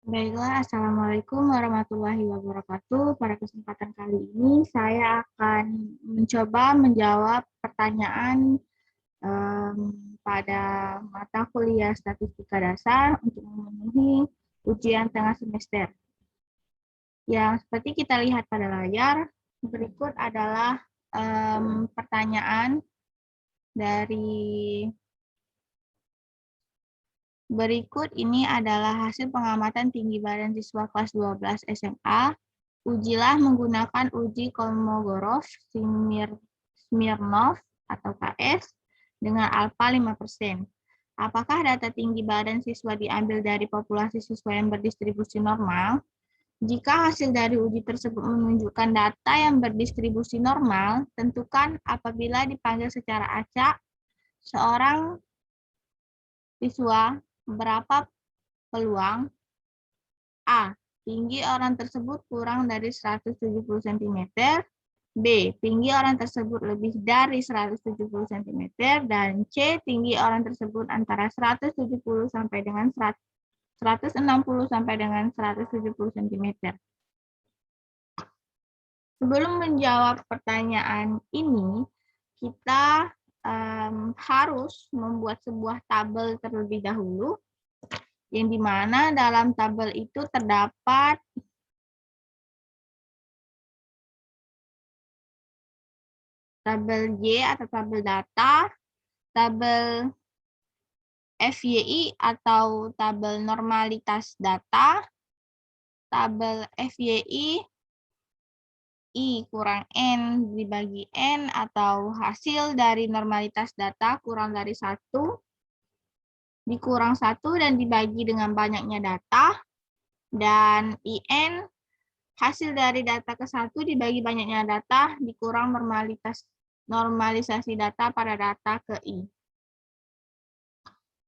Baiklah, Assalamualaikum warahmatullahi wabarakatuh. Pada kesempatan kali ini, saya akan mencoba menjawab pertanyaan pada mata kuliah Statistika Dasar untuk memenuhi ujian tengah semester. Yang seperti kita lihat pada layar, berikut adalah pertanyaan dari berikut ini adalah hasil pengamatan tinggi badan siswa kelas 12 SMA. Ujilah menggunakan uji Kolmogorov-Smirnov atau KS dengan alfa 5%. Apakah data tinggi badan siswa diambil dari populasi siswa yang berdistribusi normal? Jika hasil dari uji tersebut menunjukkan data yang berdistribusi normal, tentukan apabila dipanggil secara acak, seorang siswa berapa peluang A. Tinggi orang tersebut kurang dari 170 cm. B. Tinggi orang tersebut lebih dari 170 cm. Dan C. Tinggi orang tersebut antara 170 sampai dengan 160 sampai dengan 170 cm. Sebelum menjawab pertanyaan ini, kita harus membuat sebuah tabel terlebih dahulu, yang dimana dalam tabel itu terdapat tabel Y atau tabel data, tabel FYI atau tabel normalitas data, tabel FYI I kurang N dibagi N atau hasil dari normalitas data kurang dari 1 dikurang 1 dan dibagi dengan banyaknya data, dan IN hasil dari data ke 1 dibagi banyaknya data dikurang normalisasi data pada data ke I.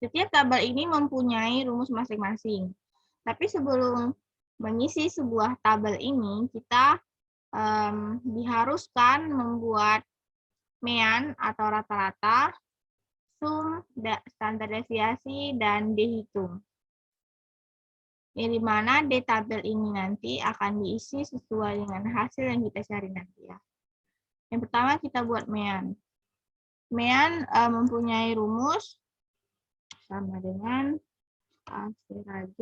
Setiap tabel ini mempunyai rumus masing-masing. Tapi sebelum mengisi sebuah tabel ini, kita diharuskan membuat mean atau rata-rata, sum, standar deviasi, dan dihitung. Yang dimana di tabel ini nanti akan diisi sesuai dengan hasil yang kita cari nanti ya. Yang pertama kita buat mean. Mean mempunyai rumus sama dengan A-G,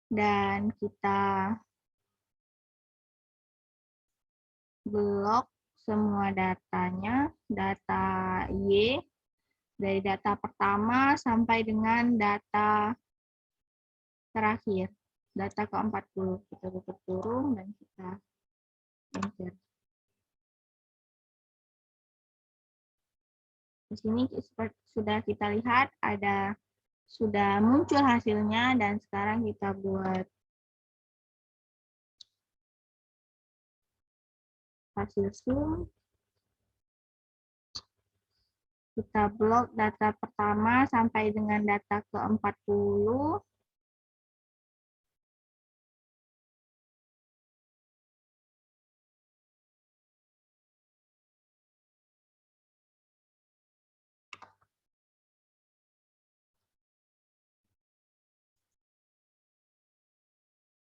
dan kita blok semua datanya, data Y, dari data pertama sampai dengan data terakhir, data ke-40. Kita tutup kurung dan kita enter. Di sini sudah kita lihat sudah muncul hasilnya, dan sekarang kita buat hasil sum. Kita blok data pertama sampai dengan data ke-40.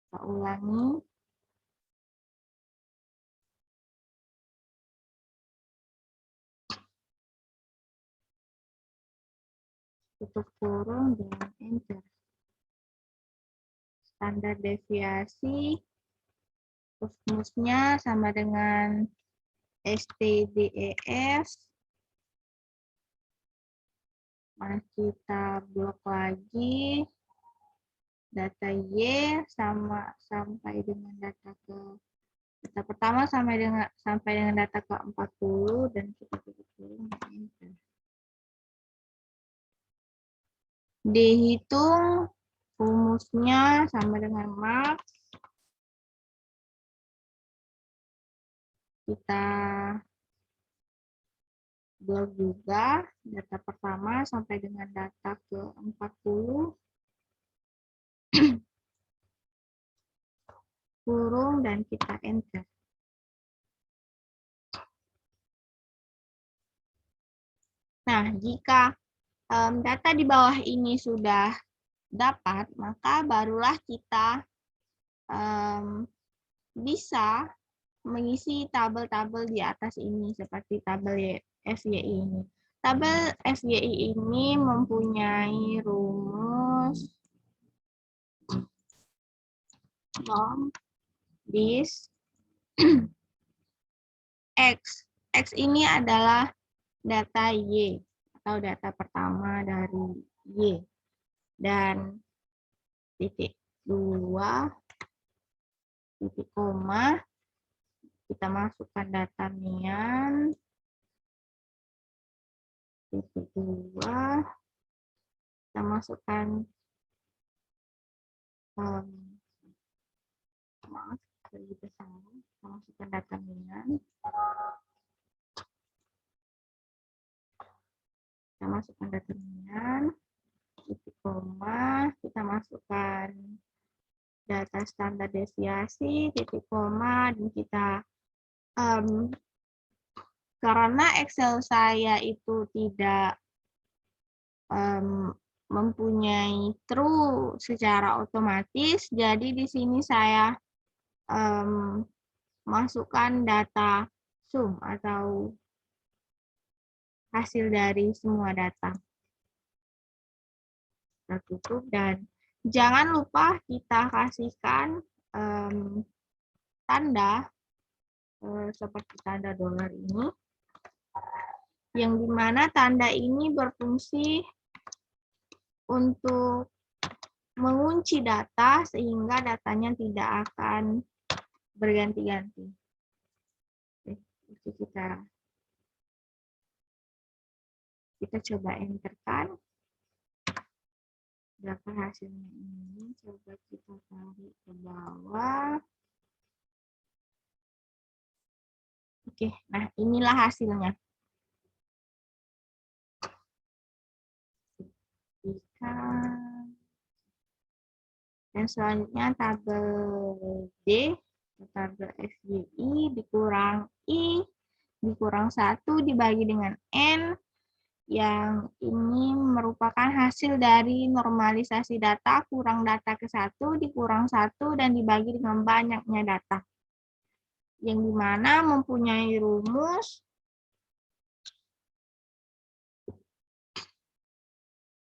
Kita ulangi. Tutup kurung dan enter. Standar deviasi rumusnya sama dengan STDEF. Nah, kita blok lagi data Y sampai dengan data pertama sampai dengan data ke-40, dan kita tutup kurung dan enter. Dihitung rumusnya sama dengan max. Kita blok juga data pertama sampai dengan data ke-40. Kurung dan kita enter. Nah, jika data di bawah ini sudah dapat, maka barulah kita bisa mengisi tabel-tabel di atas ini, seperti tabel FYI ini. Tabel FYI ini mempunyai rumus from this X. X ini adalah data Y atau data pertama dari Y. Dan titik 2, titik koma, kita masukkan data nian, titik 2, kita masukkan lebih besar, kita masukkan data nian, kita masukkan data nian, titik koma, kita masukkan data standar deviasi, titik koma, dan kita karena Excel saya itu tidak mempunyai true secara otomatis, jadi di sini saya masukkan data sum atau hasil dari semua data. Kita tutup dan jangan lupa kita kasihkan tanda seperti tanda dolar ini, yang dimana tanda ini berfungsi untuk mengunci data sehingga datanya tidak akan berganti-ganti. Kita coba enterkan. Berapa hasilnya ini? Coba kita tarik ke bawah. Oke, nah inilah hasilnya. Dan selanjutnya tabel D, tabel FYI dikurang I dikurang 1 dibagi dengan N, yang ini merupakan hasil dari normalisasi data kurang data ke 1 dikurang 1 dan dibagi dengan banyaknya data. Yang dimana mempunyai rumus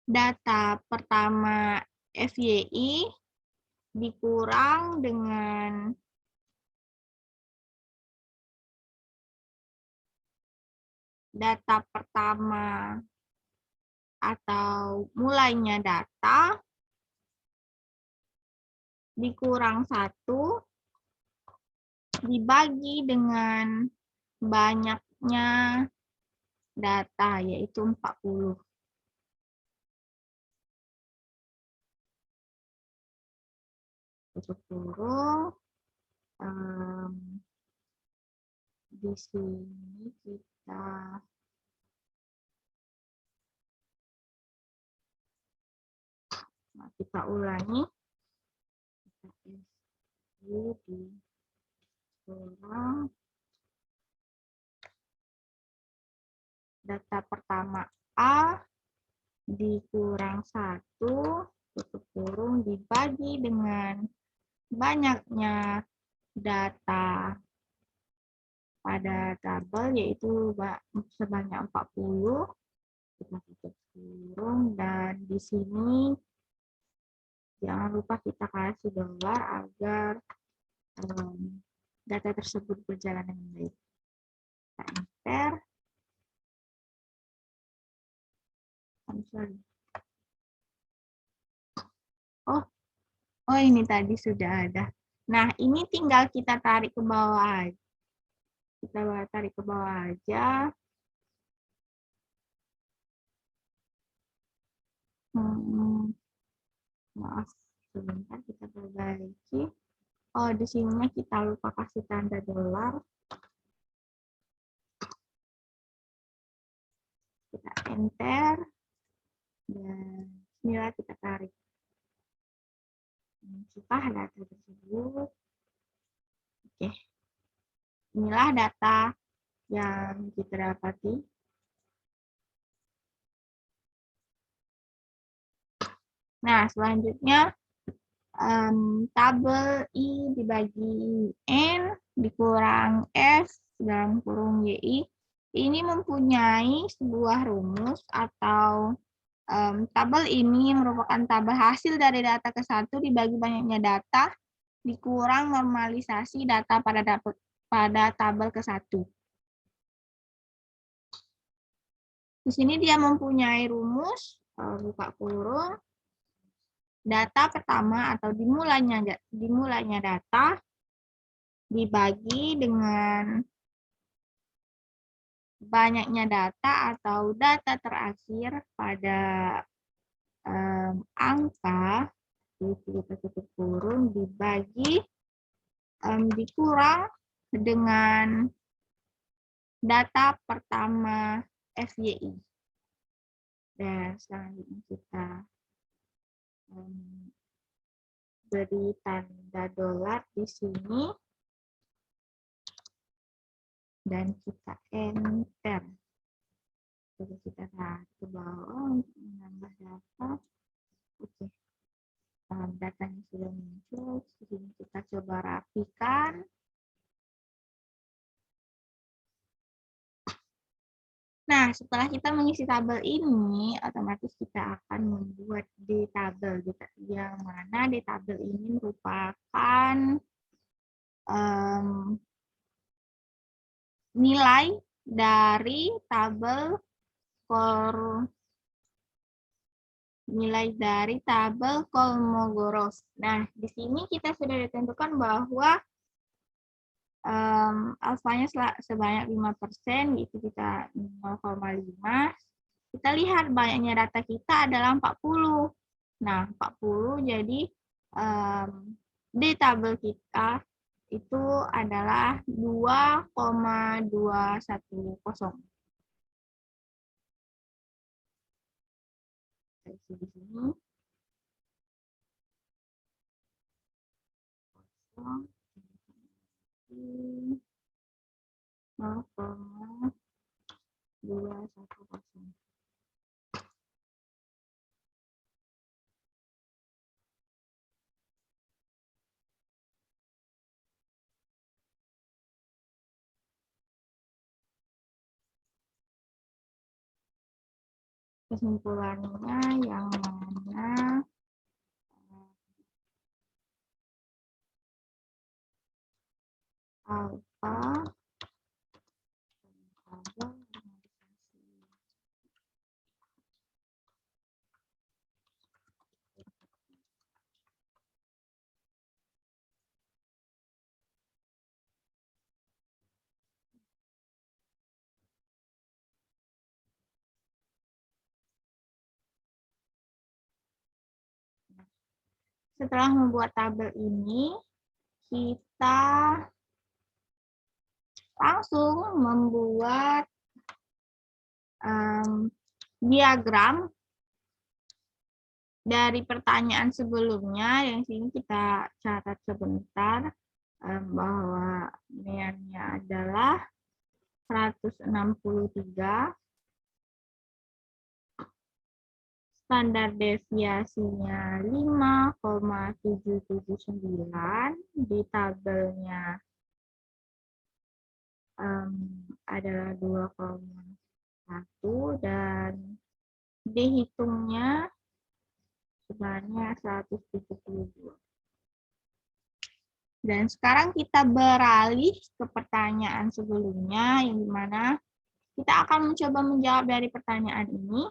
data pertama FYI dikurang dengan data pertama atau mulainya data dikurang 1 dibagi dengan banyaknya data, yaitu 40. Tutup kurung. Di sini kita ulangi. Dikurang data pertama A dikurang 1, tutup kurung, dibagi dengan banyaknya data pada tabel, yaitu sebanyak 40. Kita tutup kurung, dan di sini jangan lupa kita kasih dolar agar data tersebut berjalan dengan baik. Kita enter. Oh ini tadi sudah ada. Nah ini tinggal kita tarik ke bawah. Kita tarik ke bawah aja. Maaf, sebentar kita perbaiki. Oh, di sininya kita lupa kasih tanda dolar. Kita enter. Dan inilah kita tarik. Kita data tersebut. Oke. Inilah data yang kita dapati. Nah, selanjutnya tabel I dibagi N dikurang F dalam kurung YI ini mempunyai sebuah rumus atau tabel ini merupakan tabel hasil dari data ke satu dibagi banyaknya data dikurang normalisasi data pada tabel ke satu. Di sini dia mempunyai rumus, buka kurung, data pertama atau dimulainya data dibagi dengan banyaknya data atau data terakhir pada angka, kita tutup kurung, dibagi dikurang dengan data pertama FYI. Dan selanjutnya kita beri tanda dolar di sini dan kita enter. Jadi kita tarik ke bawah untuk menambah data. Oke, datanya sudah muncul. Di sini kita coba rapikan. Nah, setelah kita mengisi tabel ini, otomatis kita akan membuat di tabel yang mana di tabel ini merupakan nilai dari tabel Kolmogorov. Nah, di sini kita sudah ditentukan bahwa alfanya sebanyak 5%, yaitu kita 0,5. Kita lihat banyaknya data kita adalah 40. Nah, 40 jadi di tabel kita itu adalah 2,210. Isi di sini. 0,210. Kesimpulannya yang mana alfa setelah membuat tabel ini, kita langsung membuat diagram dari pertanyaan sebelumnya. Yang sini kita catat sebentar bahwa meannya adalah 163. Standar deviasinya 5,779. Di tabelnya adalah 2,1 dan dihitungnya sebanyak 172. Dan sekarang kita beralih ke pertanyaan sebelumnya, yang dimana kita akan mencoba menjawab dari pertanyaan ini.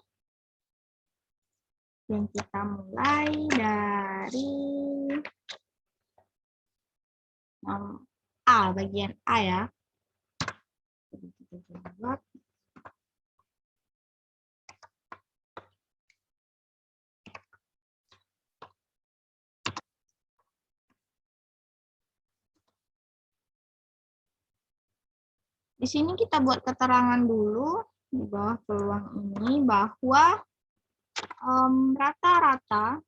Yang kita mulai dari A, bagian A ya. Jadi kita jawab. Di sini kita buat keterangan dulu di bawah peluang ini bahwa rata-rata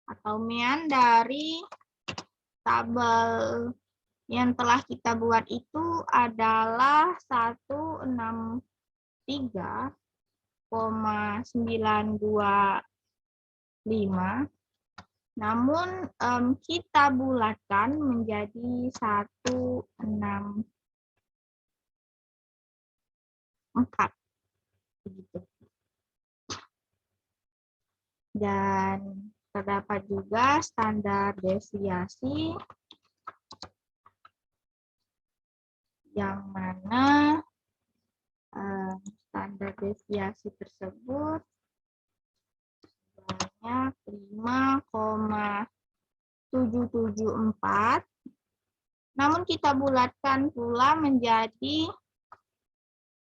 atau mean dari tabel yang telah kita buat itu adalah 163 0,925. Namun kita bulatkan menjadi 164. Begitu. Dan terdapat juga standar deviasi yang mana standar deviasi tersebut sebanyak 5,774. Namun kita bulatkan pula menjadi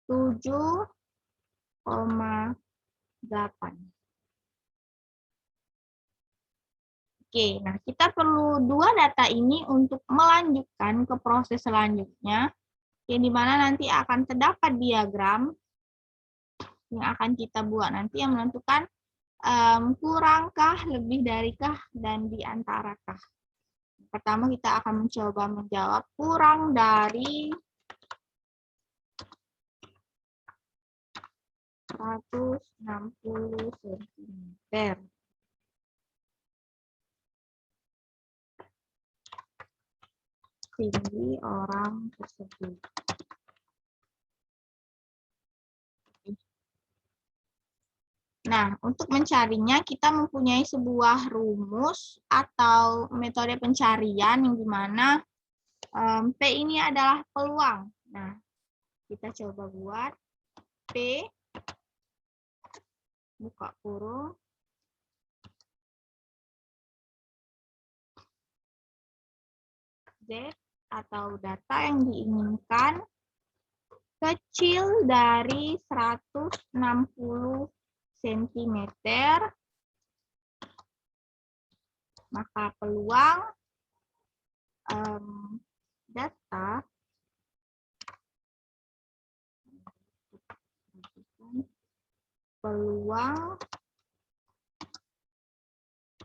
7,8. Oke, nah kita perlu dua data ini untuk melanjutkan ke proses selanjutnya, yang dimana nanti akan terdapat diagram yang akan kita buat nanti yang menentukan kurangkah, lebih darikah, dan di antarakah. Pertama kita akan mencoba menjawab kurang dari 160 cm. Tinggi orang tersebut. Nah, untuk mencarinya kita mempunyai sebuah rumus atau metode pencarian yang dimana P ini adalah peluang. Nah, kita coba buat P, buka kurung, Z atau data yang diinginkan kecil dari 160 cm, maka peluang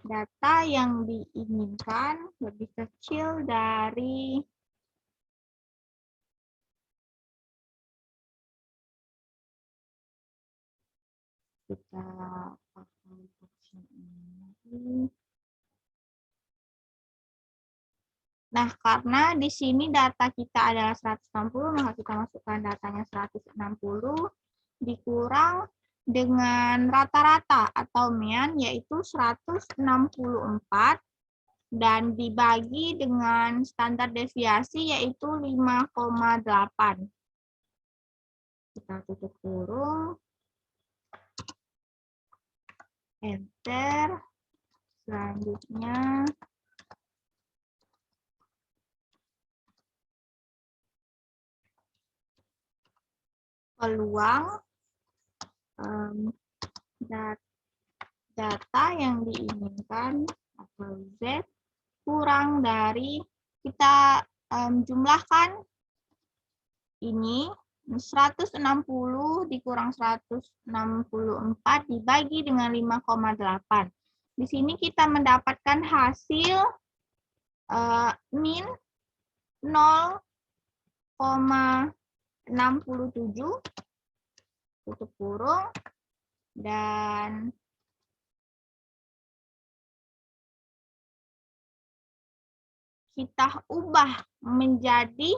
data yang diinginkan lebih kecil dari kita pakai option ini. Nah, karena di sini data kita adalah 160, maka kita masukkan datanya 160 dikurang dengan rata-rata atau mean yaitu 164 dan dibagi dengan standar deviasi yaitu 5,8. Kita tutup kurung. Enter. Selanjutnya peluang data yang diinginkan atau Z kurang dari, kita jumlahkan ini 160 dikurang 164 dibagi dengan 5,8. Di sini kita mendapatkan hasil min 0,67, tutup kurung, dan kita ubah menjadi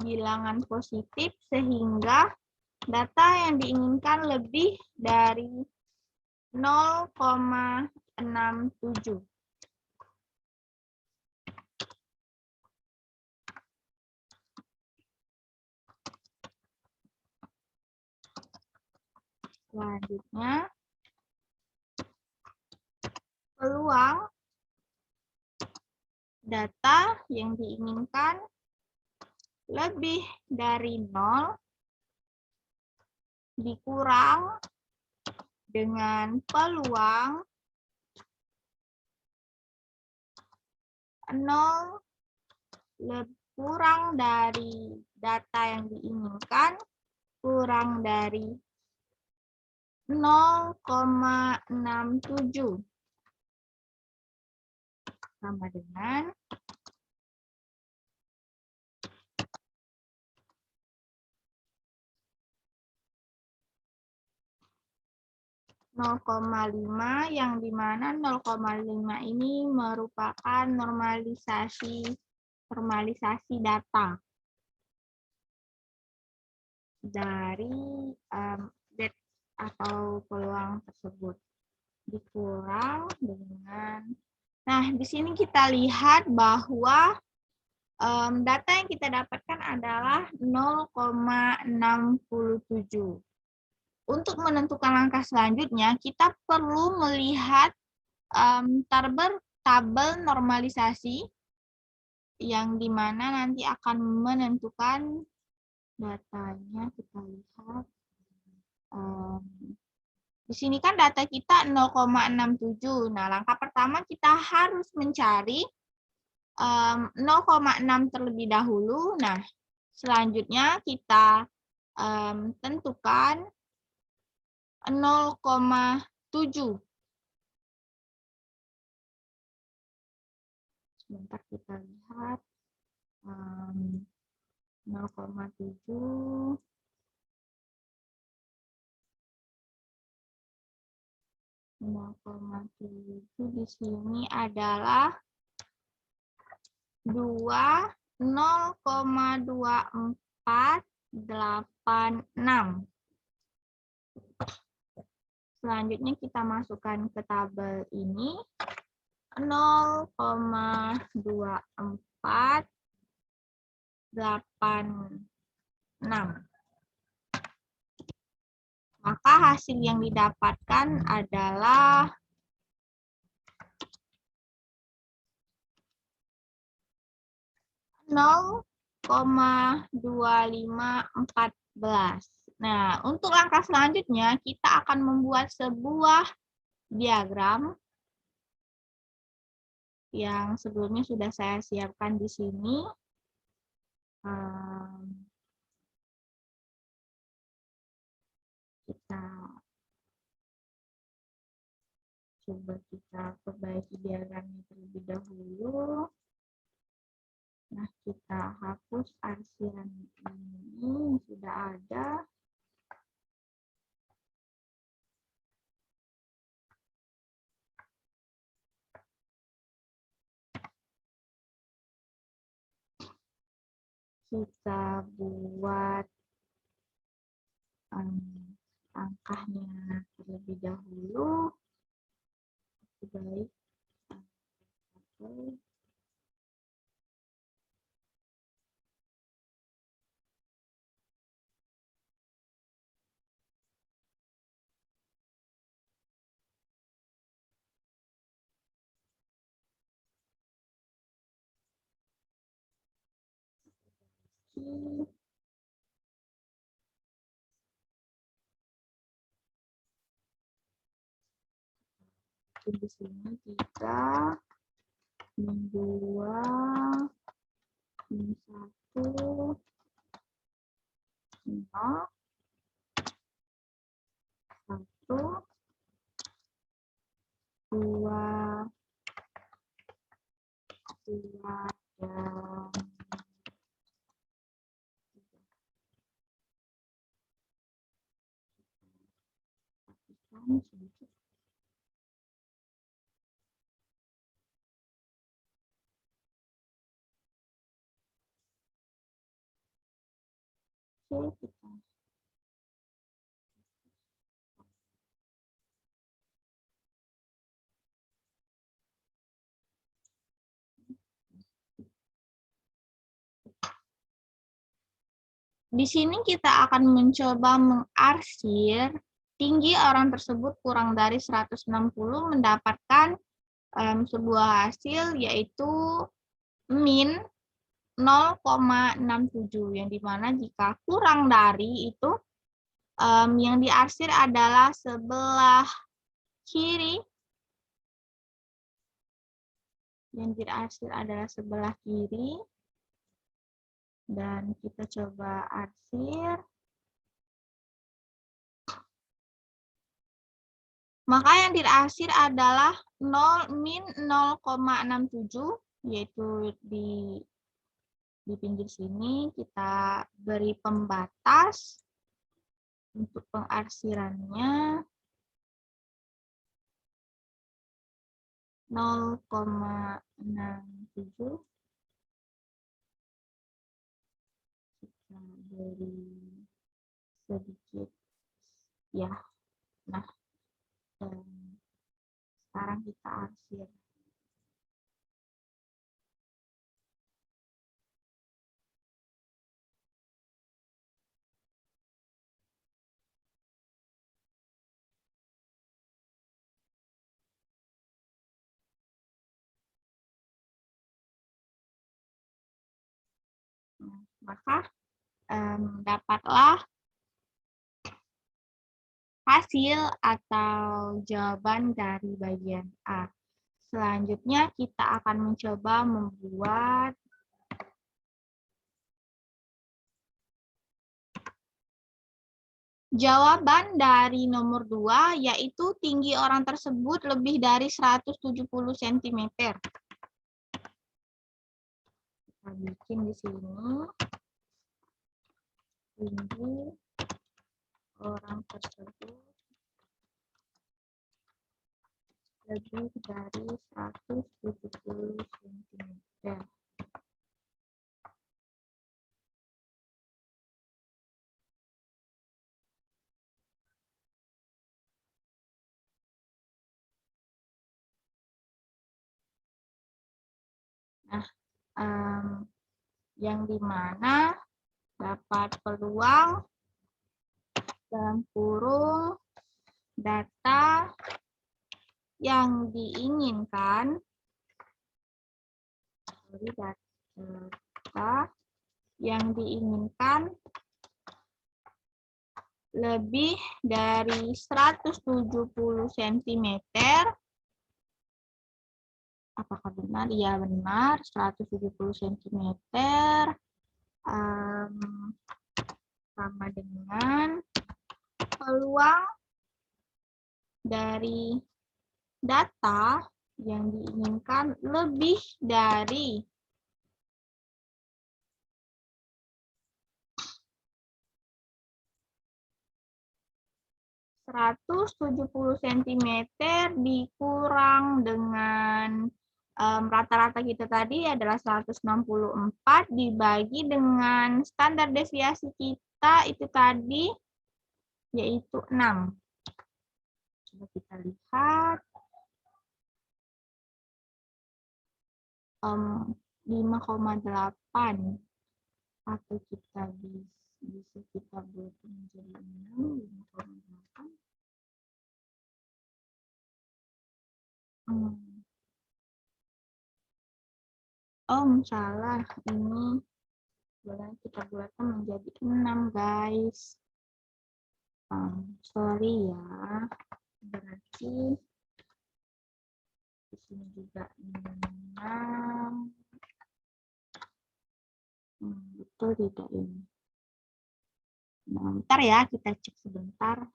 bilangan positif sehingga data yang diinginkan lebih dari 0,67. Selanjutnya, peluang data yang diinginkan lebih dari 0 dikurang dengan peluang 0 kurang dari data yang diinginkan kurang dari 0,67 sama dengan 0,5 yang dimana 0,5 ini merupakan normalisasi data dari Z atau peluang tersebut dikurang dengan, nah di sini kita lihat bahwa data yang kita dapatkan adalah 0,67. Untuk menentukan langkah selanjutnya, kita perlu melihat tabel normalisasi yang dimana nanti akan menentukan datanya. Kita lihat di sini kan data kita 0,67. Nah, langkah pertama kita harus mencari 0,6 terlebih dahulu. Nah, selanjutnya kita tentukan 0,7. Sebentar kita lihat 0,7. Di sini adalah 0,2486. Selanjutnya kita masukkan ke tabel ini 0,2486. Maka hasil yang didapatkan adalah 0,2514. Nah, untuk langkah selanjutnya kita akan membuat sebuah diagram yang sebelumnya sudah saya siapkan di sini. Kita coba perbaiki diagramnya terlebih dahulu. Nah, kita hapus arsiran ini sudah ada. Kita buat angkanya terlebih dahulu. Baik. Di sini kita membuat 1, 0, 1, 2, 2, dan sedikit. Di sini kita akan mencoba mengarsir tinggi orang tersebut kurang dari 160 mendapatkan sebuah hasil yaitu min 0,67, yang dimana jika kurang dari itu yang diarsir adalah sebelah kiri, dan kita coba arsir. Maka yang diarsir adalah min 0,67, yaitu di pinggir sini kita beri pembatas untuk pengarsirannya. 0,67. Kita beri sedikit ya. Nah, sekarang kita arsir. Maka dapatlah hasil atau jawaban dari bagian A. Selanjutnya kita akan mencoba membuat jawaban dari nomor 2, yaitu tinggi orang tersebut lebih dari 170 cm. Kita bikin di sini. Tinggi orang tersebut lebih dari 170 cm. Nah, yang dimana dapat peluang dalam kurung data yang diinginkan, lebih dari 170 cm. Apakah benar? Ya, benar. 170 cm sama dengan peluang dari data yang diinginkan lebih dari 170 cm dikurang dengan rata-rata kita tadi adalah 164 dibagi dengan standar deviasi kita itu tadi yaitu 6. Coba kita lihat. 5,8 atau kita bisa kita buat menjadi 6, 5,8. Salah. Ini boleh kita buatkan menjadi 6, guys. Sorry ya. Berarti di sini juga 6. Betul tidak ini? Nah, bentar ya, kita cek sebentar.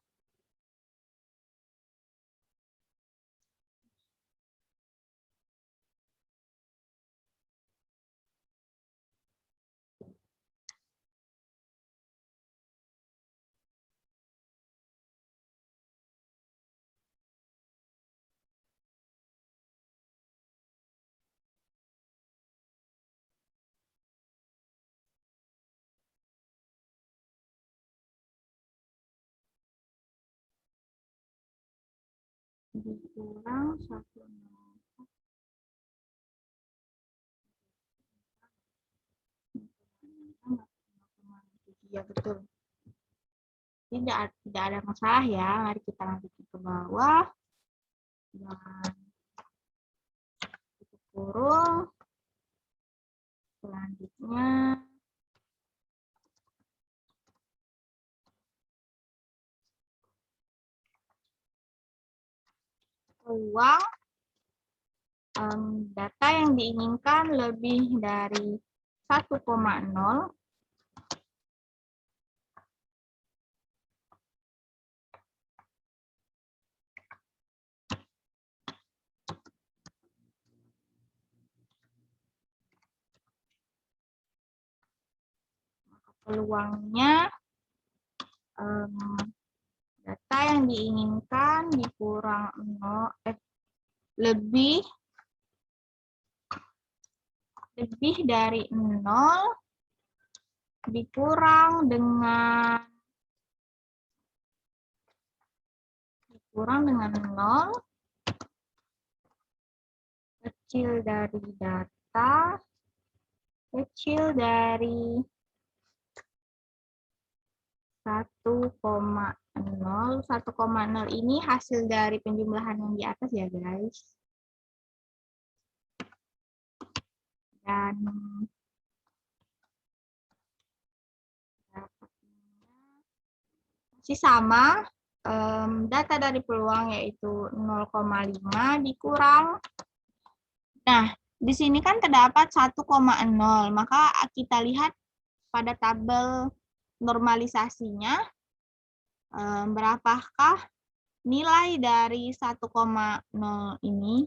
Dikurang 1,0. Ya, betul. Tidak ada masalah ya. Mari kita lanjutkan ke bawah. Dan tutup kurung. Selanjutnya peluang data yang diinginkan lebih dari 1,0 peluangnya data yang diinginkan dikurang 0 lebih lebih dari 0 dikurang dengan 0, kecil dari data, kecil dari 1,0. 1,0 ini hasil dari penjumlahan yang di atas ya guys. Dan masih sama, data dari peluang yaitu 0,5 dikurang. Nah, di sini kan terdapat 1,0, maka kita lihat pada tabel normalisasinya, berapakah nilai dari 1,0 ini.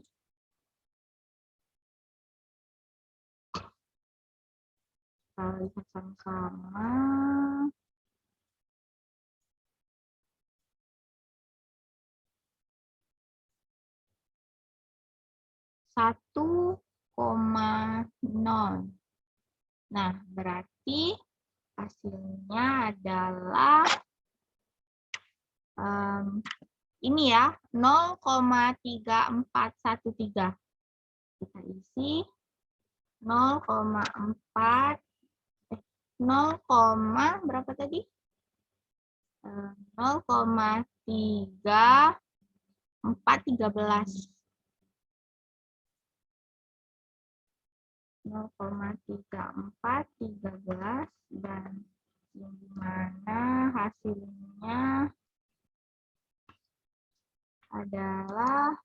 Kita lihat sama-sama. Satu koma nol. Nah, berarti hasilnya adalah ini ya, 0,3413. Kita isi 0,4 berapa tadi? 0,3413. 0,3413 dan yang dimana hasilnya adalah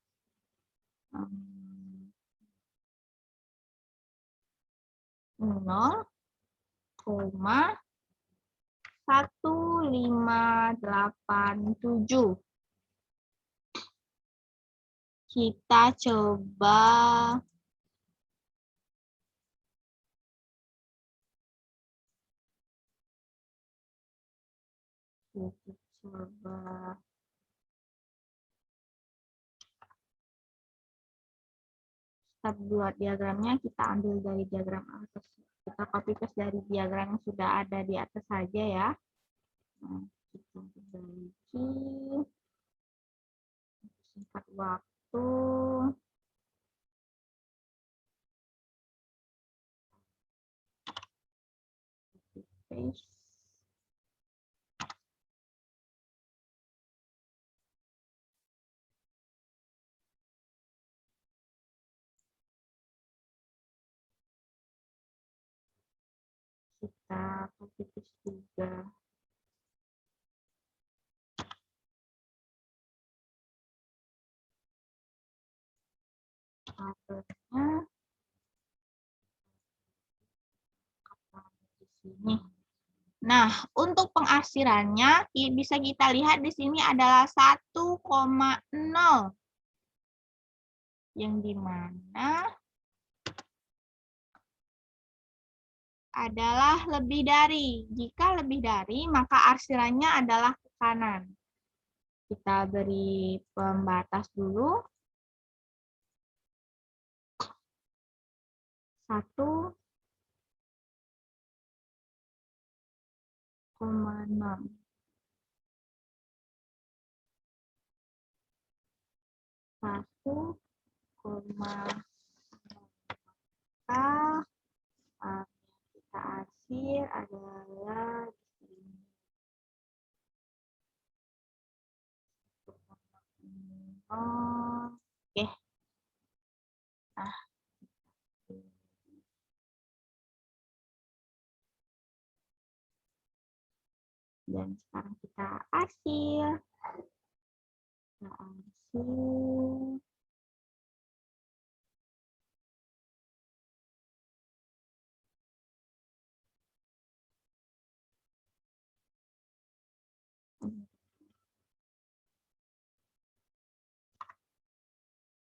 0,1587. Kita coba kita buat diagramnya, kita ambil dari diagram atas. Kita copy paste dari diagram yang sudah ada di atas saja ya. Nah, kita perbaiki. Singkat waktu. Copy paste. Kita copy paste juga. Tabelnya di sini. Nah, untuk pengakhirannya bisa kita lihat di sini adalah 1,0 yang dimana adalah lebih dari. Jika lebih dari, maka arsirannya adalah ke kanan. Kita beri pembatas dulu. 1,6. Satu kita akhir adalah di sini. Oke. Nah. Dan sekarang kita akhir. Kita akhir.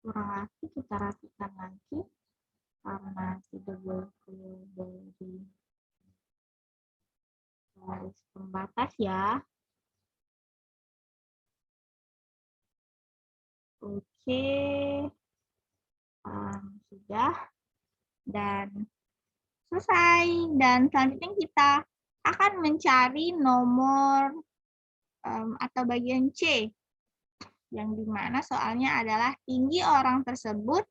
Kurang lagi kita rapikan lagi karena tidak boleh keluar dari garis pembatas ya. Oke, sudah. Dan Selesai. Dan selanjutnya kita akan mencari nomor atau bagian C, yang dimana soalnya adalah tinggi orang tersebut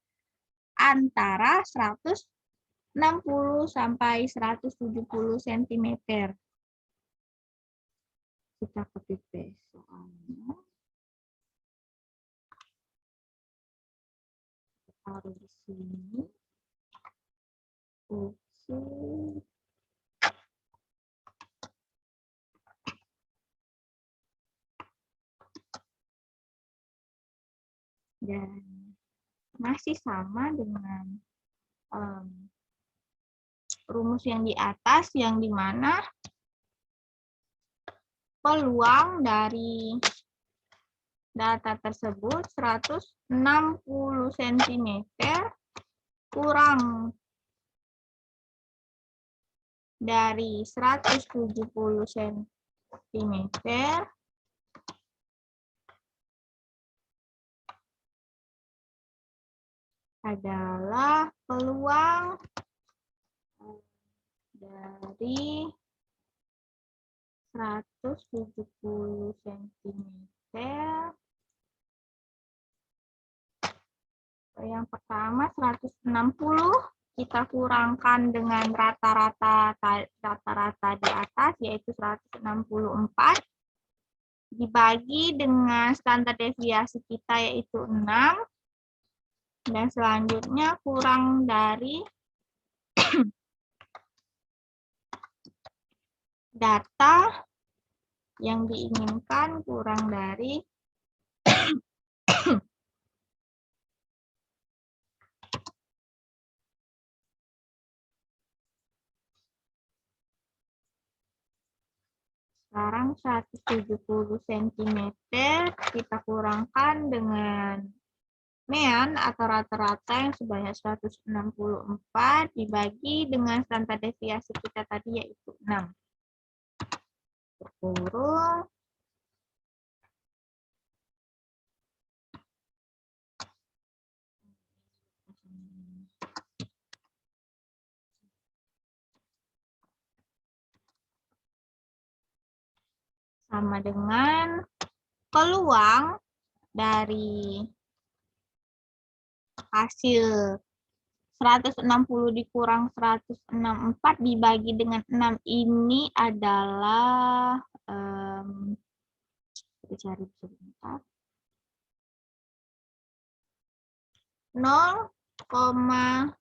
antara 160 sampai 170 cm. Kita ketik soalnya. Taruh di sini. Oke. Dan masih sama dengan rumus yang di atas, yang dimana peluang dari data tersebut 160 cm kurang dari 170 cm adalah peluang dari 170 cm. Yang pertama 160 kita kurangkan dengan rata-rata di atas, yaitu 164, dibagi dengan standar deviasi kita, yaitu 6, dan selanjutnya kurang dari data yang diinginkan, kurang dari sekarang 170 cm kita kurangkan dengan mean atau rata-rata yang sebanyak 164 dibagi dengan standar deviasi kita tadi, yaitu 6. Kurung. Sama dengan peluang dari hasil 160 dikurang 164 dibagi dengan 6 ini adalah kita cari sebentar, 0,67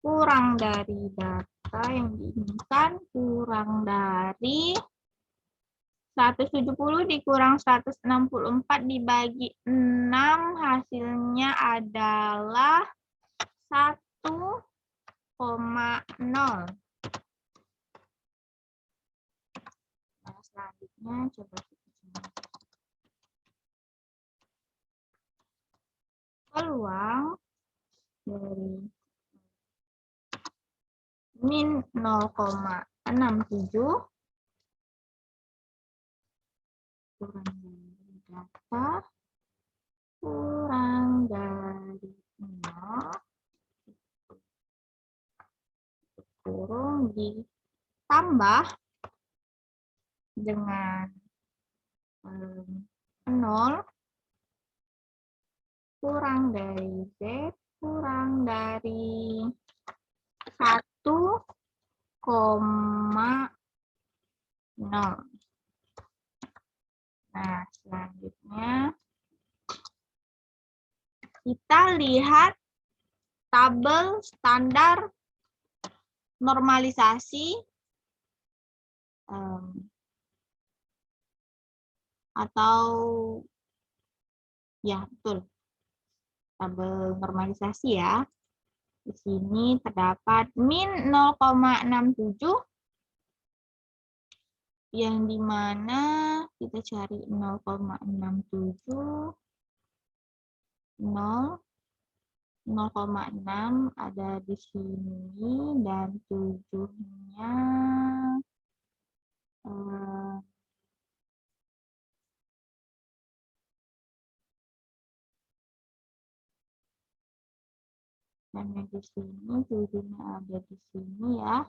kurang dari data yang diinginkan, kurang dari 170 dikurang 164 dibagi 6, hasilnya adalah 1,0. Nah, selanjutnya coba kita cari peluang dari min 0,67 kurang dari data kurang dari 0 kurung ditambah dengan 0 kurang dari Z kurang dari 1,0. Nah, selanjutnya kita lihat tabel standar normalisasi atau ya betul, tabel normalisasi ya. Di sini terdapat min 0,67 yang dimana kita cari 0,67, 0,6 ada di sini, dan 7-nya M-nya di sini, 7-nya ada di sini ya,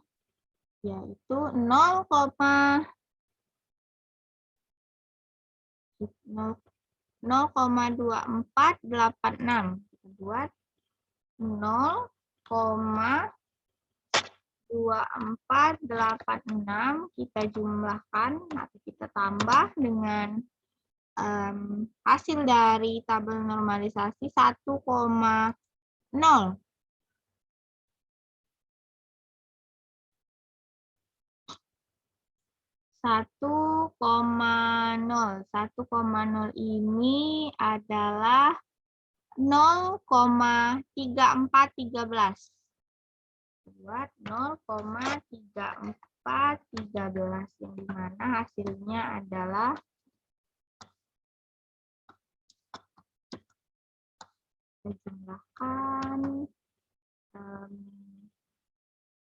yaitu 0,2486. Kita buat 0,2486, kita jumlahkan, nanti kita tambah dengan hasil dari tabel normalisasi 1,0. 1,0 ini adalah 0,3413. Buat 0,3413 yang dimana hasilnya adalah jumlahkan,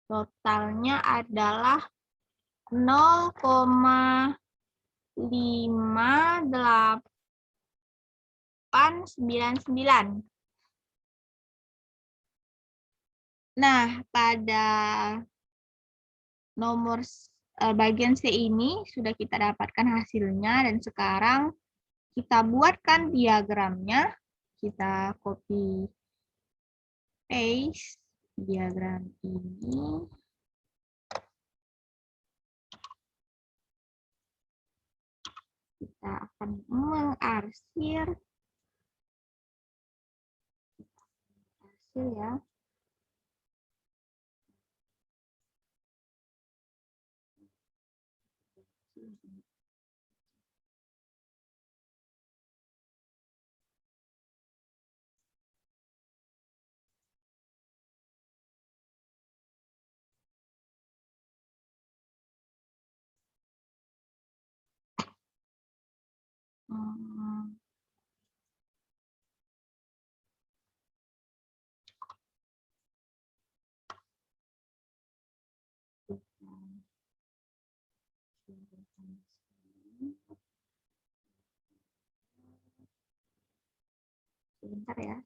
totalnya adalah 0,5899. Nah, pada nomor bagian C ini sudah kita dapatkan hasilnya, dan sekarang kita buatkan diagramnya. Kita copy paste diagram ini. Kita akan mengarsir ya. Sebentar ya.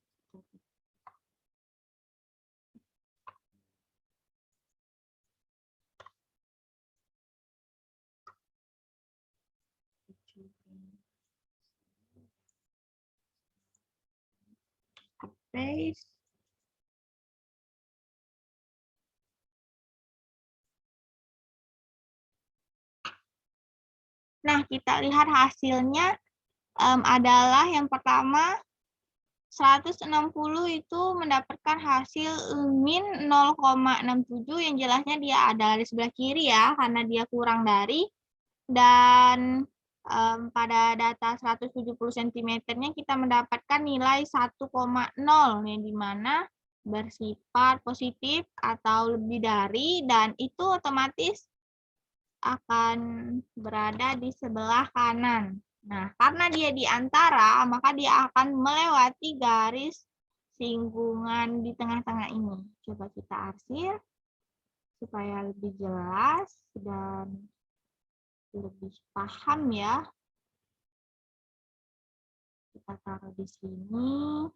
Paste. Nah, kita lihat hasilnya adalah yang pertama 160 itu mendapatkan hasil min 0,67, yang jelasnya dia ada di sebelah kiri ya, karena dia kurang dari. Dan pada data 170 cm-nya kita mendapatkan nilai 1,0, yang dimana bersifat positif atau lebih dari, dan itu otomatis akan berada di sebelah kanan. Nah, karena dia di antara, maka dia akan melewati garis singgungan di tengah-tengah ini. Coba kita arsir supaya lebih jelas dan lebih paham ya. Kita taruh di sini.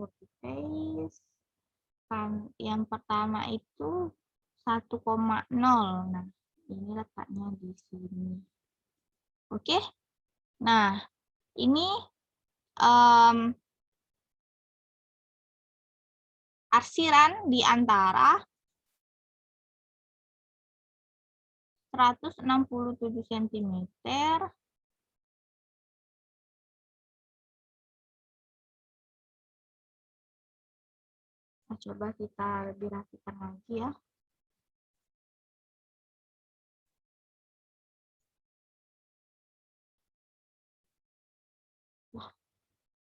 Copy paste. Kan yang pertama itu 1,0. Nah, ini letaknya di sini. Oke. Nah, ini arsiran di antara 167 cm Nah, coba kita lebih rapikan lagi ya.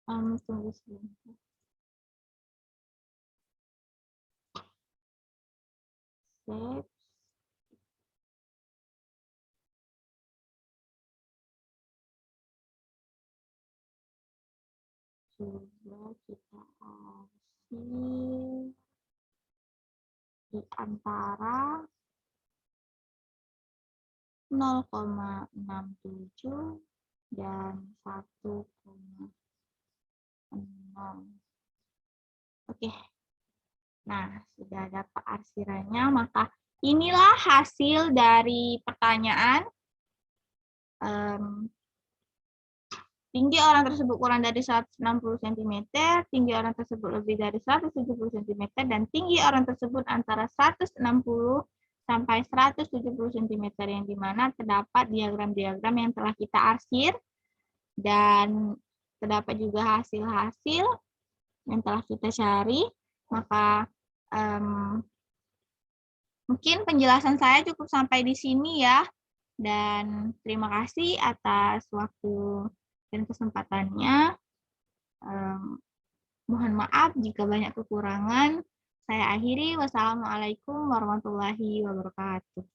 Tunggu sebentar. Save. Coba kita arsir di antara 0,67 dan 1,0. Oke. Nah, sudah ada Pak arsirannya, maka inilah hasil dari pertanyaan. Tinggi orang tersebut kurang dari 160 cm, tinggi orang tersebut lebih dari 170 cm, dan tinggi orang tersebut antara 160 sampai 170 cm, yang dimana terdapat diagram-diagram yang telah kita arsir, dan terdapat juga hasil-hasil yang telah kita cari. Maka mungkin penjelasan saya cukup sampai di sini ya, dan terima kasih atas waktu dan kesempatannya. Mohon maaf jika banyak kekurangan. Saya akhiri. Wassalamualaikum warahmatullahi wabarakatuh.